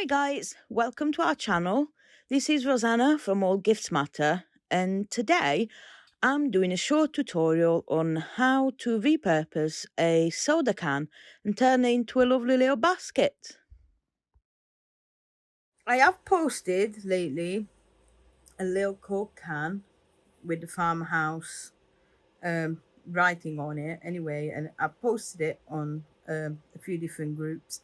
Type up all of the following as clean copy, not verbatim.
Hi guys, welcome to our channel. This is Rosanna from All Gifts Matter, and today I'm doing a short tutorial on how to repurpose a soda can and turn it into a lovely little basket. I have posted lately a little Coke can with the farmhouse writing on it anyway, and I posted it on a few different groups.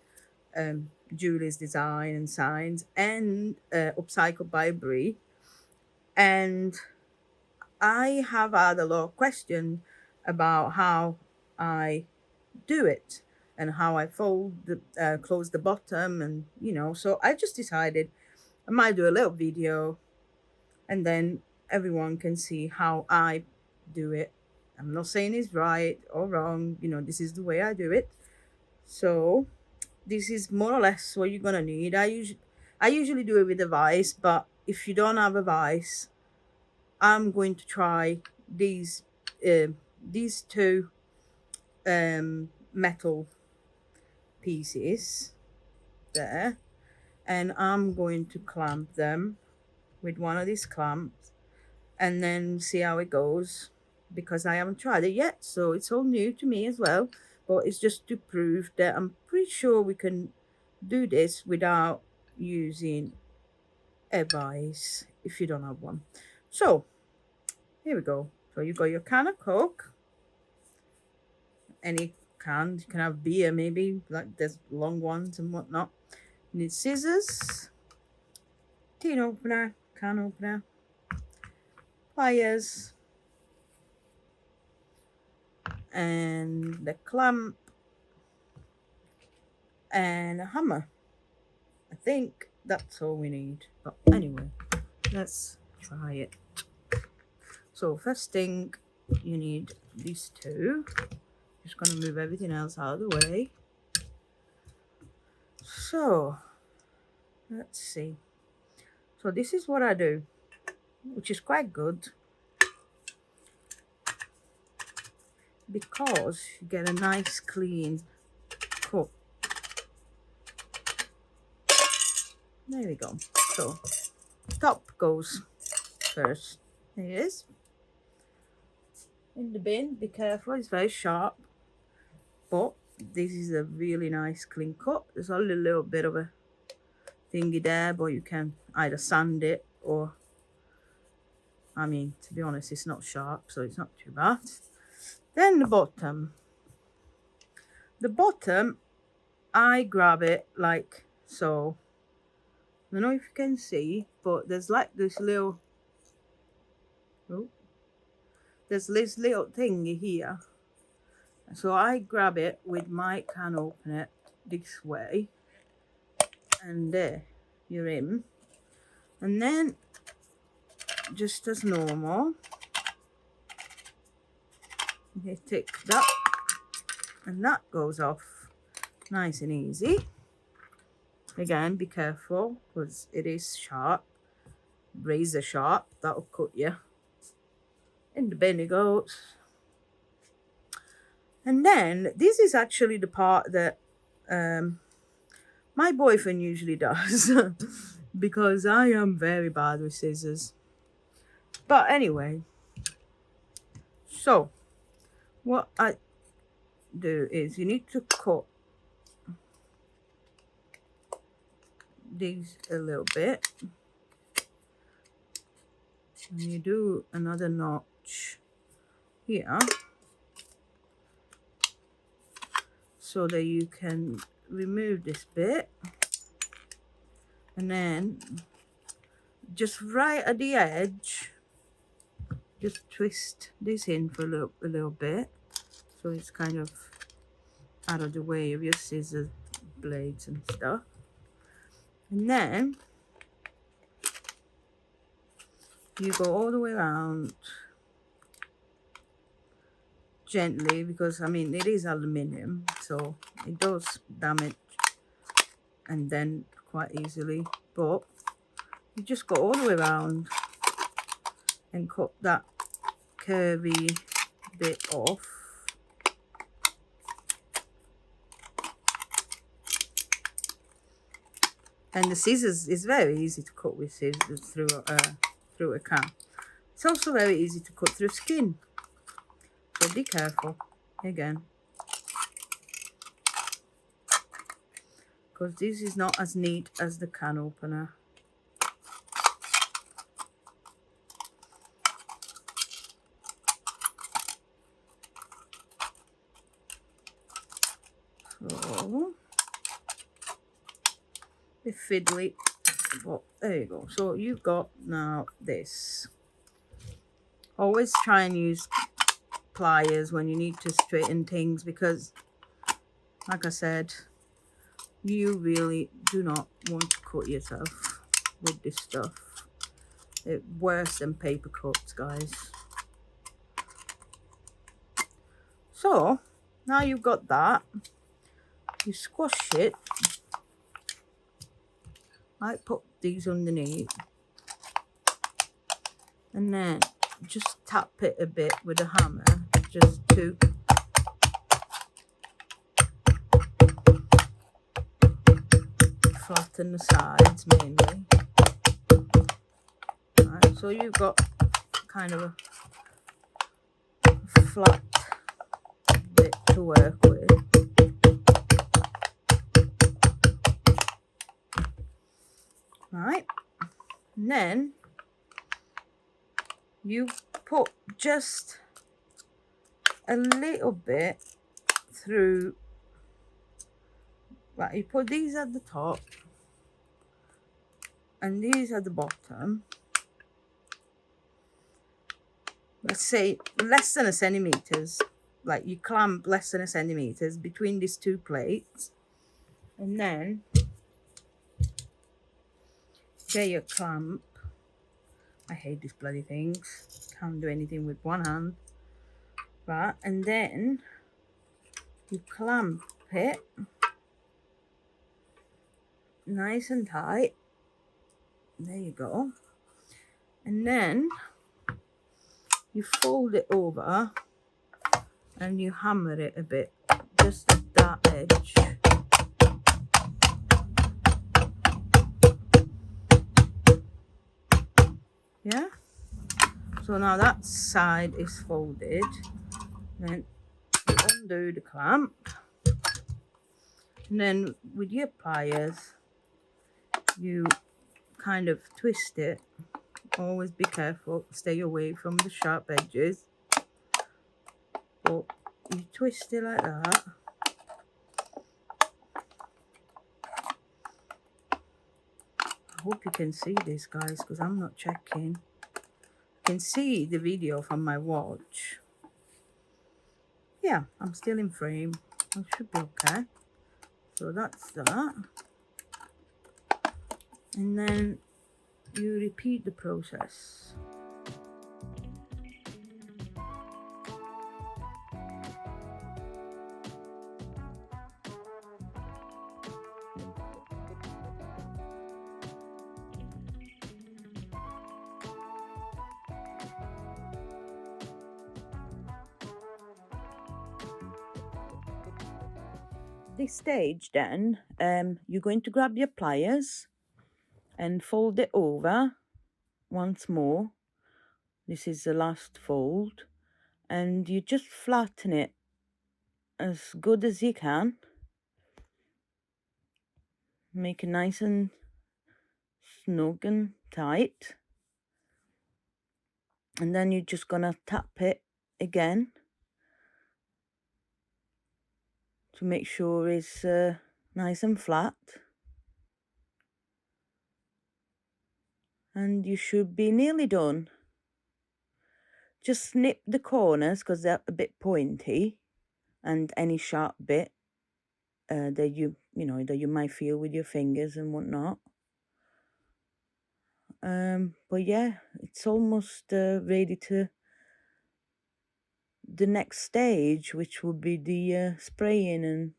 Julie's Design and Signs and Upcycled by Brie, and I have had a lot of questions about how I do it and how I fold the close the bottom, and so I just decided I might do a little video and then everyone can see how I do it. I'm not saying it's right or wrong, this is the way I do it. So this is more or less what you're gonna need. I usually do it with a vise, but if you don't have a vise, I'm going to try these two metal pieces there, and I'm going to clamp them with one of these clamps and then see how it goes, because I haven't tried it yet, so it's all new to me as well. But it's just to prove that I'm pretty sure we can do this without using a vise if you don't have one. So here we go. So you got your can of Coke, any can, you can have beer maybe, like there's long ones and whatnot. You need scissors, tin opener, can opener, pliers, and the clamp, and a hammer. I think that's all we need, but anyway, let's try it. So first thing, you need these two. Just gonna move everything else out of the way. So let's see. So this is what I do, which is quite good because you get a nice clean cup. There we go. So top goes first. There it is. In the bin, be careful, it's very sharp. But this is a really nice clean cup. There's only a little bit of a thingy there, but you can either sand it or, I mean, to be honest, it's not sharp, so it's not too bad. Then the bottom. The bottom, I grab it like so. I don't know if you can see, but there's like this little, there's this little thingy here. So I grab it with my can opener this way, and there, you're in. And then, just as normal, you take that, and that goes off nice and easy. Again, be careful because it is sharp, razor sharp, that'll cut you. In the bin it goes. And then this is actually the part that my boyfriend usually does because I am very bad with scissors. But anyway, so what I do is you need to cut these a little bit, and you do another notch here so that you can remove this bit, and then just right at the edge just twist this in for a little bit so it's kind of out of the way of your scissor blades and stuff. And then you go all the way around gently, because I mean it is aluminium, so it does damage and then quite easily, but you just go all the way around and cut that curvy bit off. And the scissors is very easy to cut with scissors through a can. It's also very easy to cut through skin, so be careful again, because this is not as neat as the can opener. So a bit fiddly, but there you go. So you've got now this. Always try and use pliers when you need to straighten things, because like I said, you really do not want to cut yourself with this stuff. It's worse than paper cuts, guys. So now you've got that, you squash it. I put these underneath and then just tap it a bit with a hammer, just to flatten the sides mainly. Right, so you've got kind of a flat bit to work with. Right, and then you put just a little bit through. Right, you put these at the top and these at the bottom. Let's say less than a centimeters, like you clamp less than a centimeters between these two plates, and then get your clamp. I hate these bloody things, can't do anything with one hand. Right, and then you clamp it nice and tight. There you go. And then you fold it over and you hammer it a bit, just at that edge. Yeah, so now that side is folded. Then you undo the clamp, and then with your pliers you kind of twist it. Always be careful, stay away from the sharp edges, but you twist it like that. I hope you can see this, guys, because I'm not checking. I can see the video from my watch. Yeah, I'm still in frame. I should be okay. So that's that. And then you repeat the process. This stage then, you're going to grab your pliers and fold it over once more. This is the last fold, and you just flatten it as good as you can. Make it nice and snug and tight, and then you're just gonna tap it again to make sure it's nice and flat, and you should be nearly done. Just snip the corners because they're a bit pointy, and any sharp bit that you might feel with your fingers and whatnot. But yeah, it's almost ready to the next stage, which would be the spraying and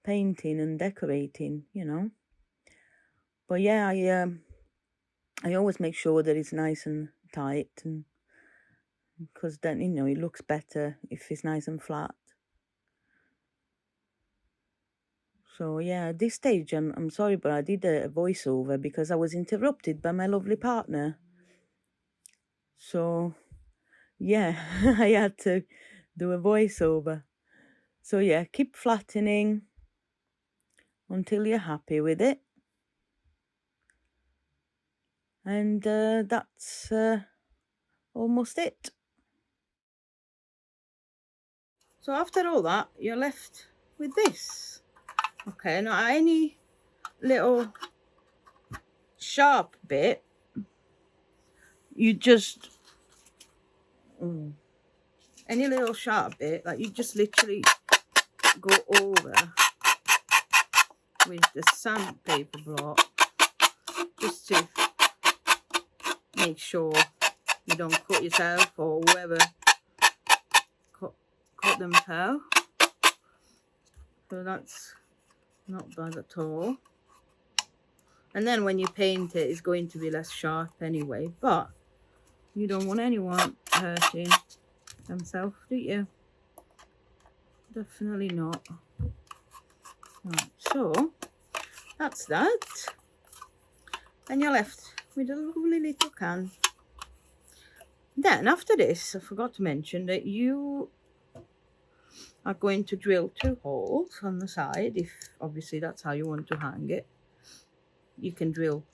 painting and decorating, But yeah, I always make sure that it's nice and tight, and because then it looks better if it's nice and flat. So yeah, at this stage, I'm sorry, but I did a voiceover because I was interrupted by my lovely partner. So yeah, I had to do a voiceover. So yeah, keep flattening until you're happy with it. And that's almost it. So after all that, you're left with this. Okay, now any little sharp bit, you just any little sharp bit, like you just literally go over with the sandpaper block, just to make sure you don't cut yourself or whoever cut themselves. So that's not bad at all. And then when you paint it, it's going to be less sharp anyway, but you don't want anyone hurting themselves, do you? Definitely not. Right, so that's that. And you're left with a lovely little can. Then after this, I forgot to mention that you are going to drill 2 holes on the side. If obviously that's how you want to hang it, you can drill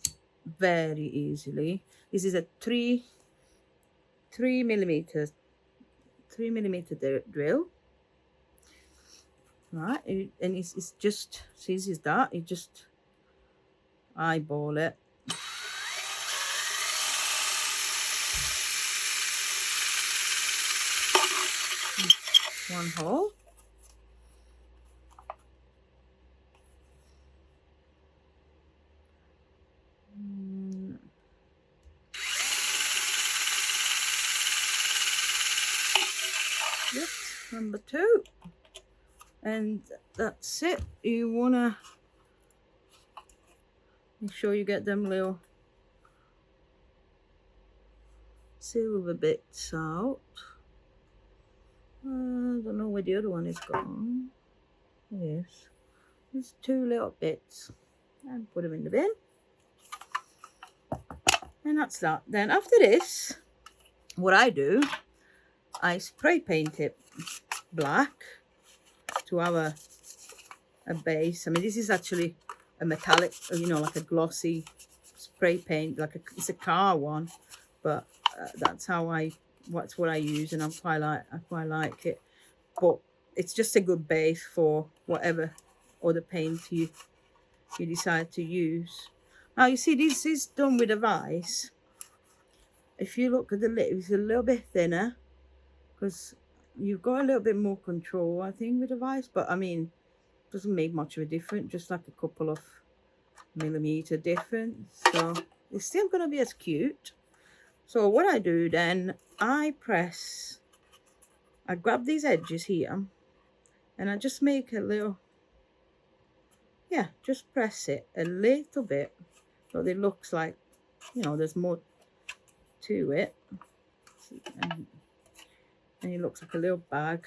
very easily. This is a 3 millimeter drill, right? And it's just as easy as that. You just eyeball it. One hole. Yep, number 2. And that's it. You wanna make sure you get them little silver bits out. I don't know where the other one is gone. Yes, there's 2 little bits, and put them in the bin. And that's that. Then after this, what I do, I spray paint it black to have a base. I mean, this is actually a metallic, you know, like a glossy spray paint, like it's a car one, but that's what I use, and I quite like it. But it's just a good base for whatever other paint you decide to use. Now you see, this is done with a vise. If you look at the lid, it's a little bit thinner because you've got a little bit more control, I think, with a vise. But I mean, it doesn't make much of a difference, just like a couple of millimeter difference. So it's still going to be as cute. So what I do then, I grab these edges here and I just make a little, yeah, just press it a little bit so it looks like, you know, there's more to it. And it looks like a little bag,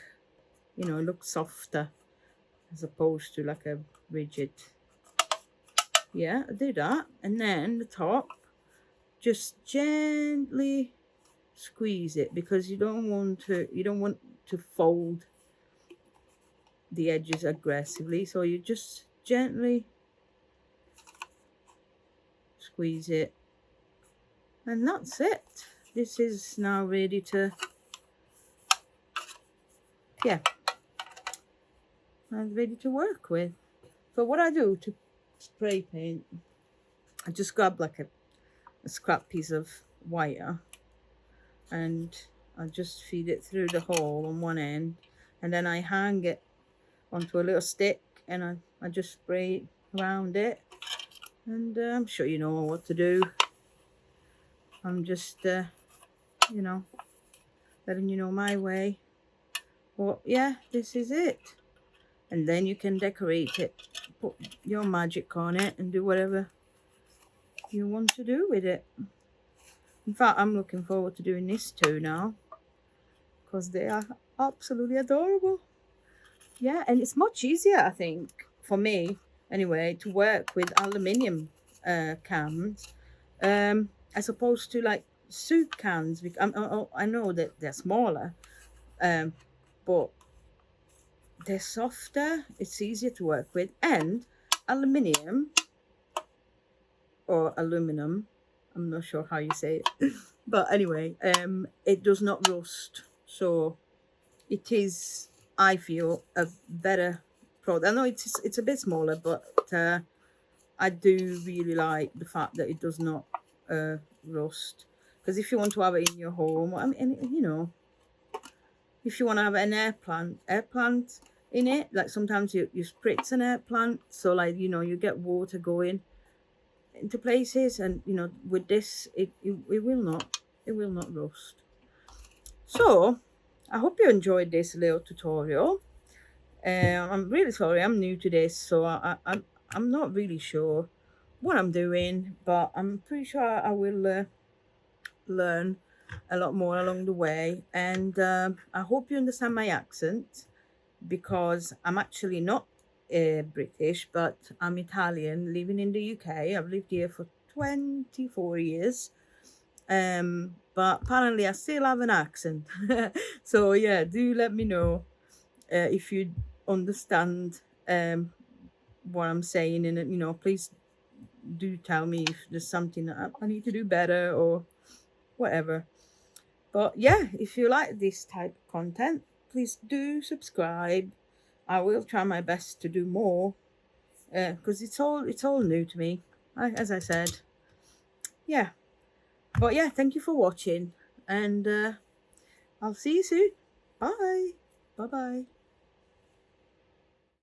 you know, it looks softer as opposed to like a rigid. Yeah, I do that. And then the top, just gently squeeze it because you don't want to fold the edges aggressively, so you just gently squeeze it, and that's it. This is now ready to, yeah, I'm ready to work with. So what I do to spray paint, I just grab like a scrap piece of wire and I just feed it through the hole on one end, and then I hang it onto a little stick and I just spray around it. And I'm sure you know what to do. I'm just you know, letting you know my way. But yeah, this is it. And then you can decorate it, put your magic on it and do whatever you want to do with it. In fact, I'm looking forward to doing this too now because they are absolutely adorable. Yeah, and it's much easier, I think, for me, anyway, to work with aluminium cans, as opposed to like soup cans. I know that they're smaller, um, but they're softer. It's easier to work with, and aluminium or aluminum. I'm not sure how you say it, but anyway, it does not rust. So it is, I feel, a better product. I know it's a bit smaller, but I do really like the fact that it does not rust. Because if you want to have it in your home, I mean, you know, if you want to have an air plant in it, like sometimes you spritz an air plant, so like you know you get water going into places, and you know with this it will not rust. So I hope you enjoyed this little tutorial. I'm really sorry, I'm new to this, so I'm not really sure what I'm doing, but I'm pretty sure I will learn a lot more along the way. And I hope you understand my accent, because I'm actually not British, but I'm Italian living in the UK. I've lived here for 24 years. But apparently I still have an accent. So yeah, do let me know if you understand what I'm saying, and you know, please do tell me if there's something that I need to do better or whatever. But yeah, if you like this type of content, please do subscribe. I will try my best to do more because it's all new to me. As I said, yeah. But yeah, thank you for watching, and I'll see you soon. Bye. Bye bye.